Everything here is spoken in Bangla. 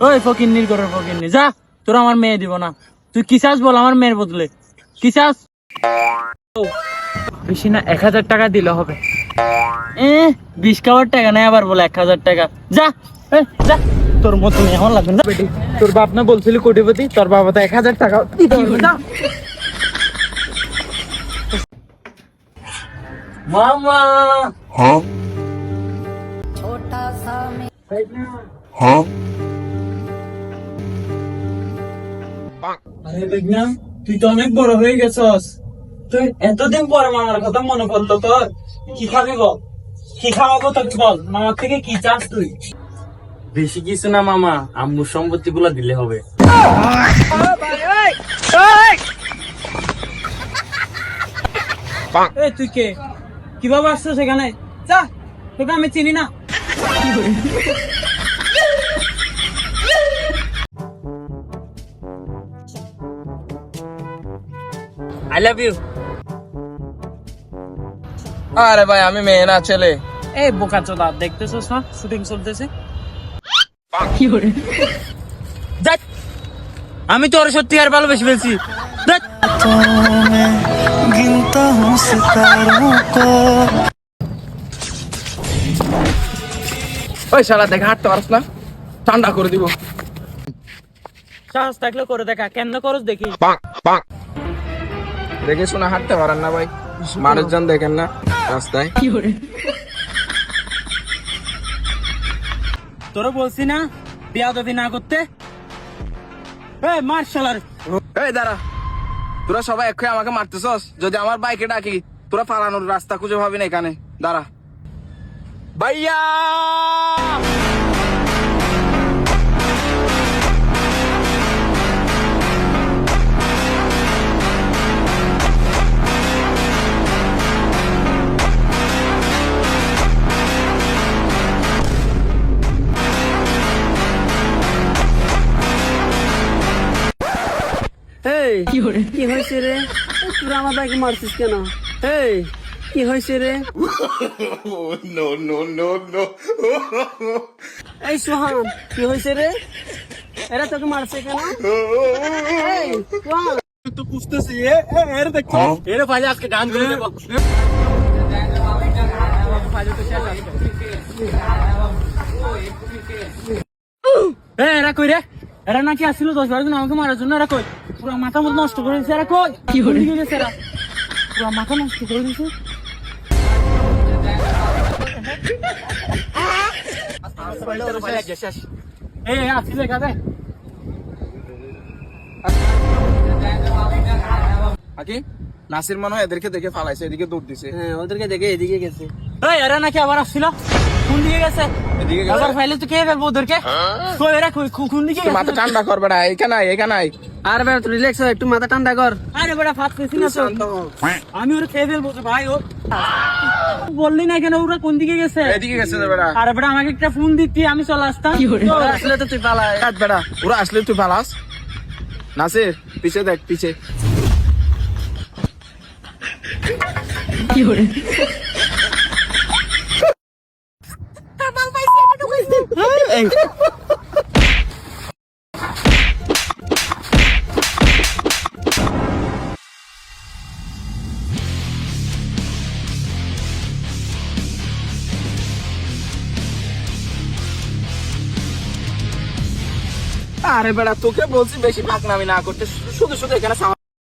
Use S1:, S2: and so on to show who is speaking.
S1: ওই ফকিন্নির ঘরের ফকিন্নি, যা, তোরা আমার মেয়ে দিব না। তুই কি চাস বল আমার মেয়ের বদলে, কি চাস? বেশি না 1000 টাকা দিলে হবে। 20 খাওয়ার টাকা নাই আবার বলে 1000 টাকা। যা যা, তোর মতো মেয়ে আমার লাগবে না। বেটি, তোর বাপ না বলছিলি কোটিপতি, তোর বাবা তো 1000 টাকা দিতে হবে না। মামা আরে বেগনা, তুই তো অনেক বড় হয়ে গেছস। তুই এতদিন পরে মামার কথা মনে পড়লো তোর? কি খাবি বল, কি খাওয়াবো তোকে বল, মামার থেকে কি চাস তুই? বেশি কিছু না মামা, আম্মুর সম্পত্তি গুলা দিলে হবে। এই তুই কে, কিভাবে আসছো সেখানে? যা, তোকে আমি চিনি না। I love you.
S2: আরে ভাই আমি মেয়ে না ছেলে।
S1: এই বোকা চোদা, দেখতেছস না শুটিং চলতেছে? দেখ, আমি তো ওর সত্যি আর ভালোবেসে ফেলছি। দেখ,
S2: ওই শালা দেখা হাঁটতে পারছ না, ঠান্ডা করে দিব।
S1: সাহস থাকলে করে দেখা, কেন করস দেখি।
S2: দেখে শোনা হাঁটতে পারেন না ভাই, মানুষজন দেখেন না রাস্তায়।
S1: তোরা বলছি না বিয়াদবি না করতে। এই মার শালার।
S2: এই দাঁড়া, তোরা সবাই এক হয়ে আমাকে মারতেছস। যদি আমার বাইকে ডাকি তোরা পালানোর রাস্তা খুঁজে পাবি না এখানে। দাঁড়া ভাইয়া।
S3: এই কি হয়েছে রে? তোরা আমার বাইকে মারছিস কেন? এই কি হয়েছে রে? এই সোহান কি হয়েছে রে? এরা তোকে মারছে কেন? এই সোহান
S1: তো বুঝতেছি এর দেখো এর ভাই আজকে গান করে দেব। এরা কই রে? এরা নাকি আসছিল 10-12 দিন আমাকে মারার জন্য। এরা কই? পুরো মাথা মতো নষ্ট করে দিয়েছে। এরা কই? কি করে গেছে এরা? পুরো মাথা নষ্ট করে দিয়েছে। এই আসলে কাদে
S2: আকি নাসির মনে হয় এদেরকে দেখে ফালাইছে, এদিকে দৌড় দিছে।
S3: হ্যাঁ ওদেরকে দেখে এদিকে গেছে।
S1: এই এরা নাকি আবার আসছিল। কোন দিকে গেছে?
S2: এদিকে গেছে।
S1: আবার ফাইলে তো কে ফেলবো ওদেরকে? কই এরা কই? কোন দিকে
S2: তুই মাথা
S1: গেছে?
S2: ঠান্ডা কর বেটা, এখানে আয়, এখানে আয়।
S3: আর বেটা তুই রিল্যাক্স হ, একটু মাথা ঠান্ডা কর।
S1: আরে বেটা ফাট পেছি না তো।
S2: শান্ত হ।
S1: আমি ওরা খেয়ে ফেলবো তো ভাই। ও বললি না কেন ওরা কোন দিকে গেছে?
S2: এদিকে গেছে তো বেটা।
S1: আরে বেটা আমাকে একটা ফোন দিতি, আমি চলে আসতাম।
S3: ওরা আসলে তো তুই পালায়।
S2: কাট বেটা, ওরা আসলে তুই ফালাস। নাসির পিছে দেখ, পিছে। আরে বেটা তোকে বলছি বেশি পাকনামি না করতে, শুধু শুধু এখানে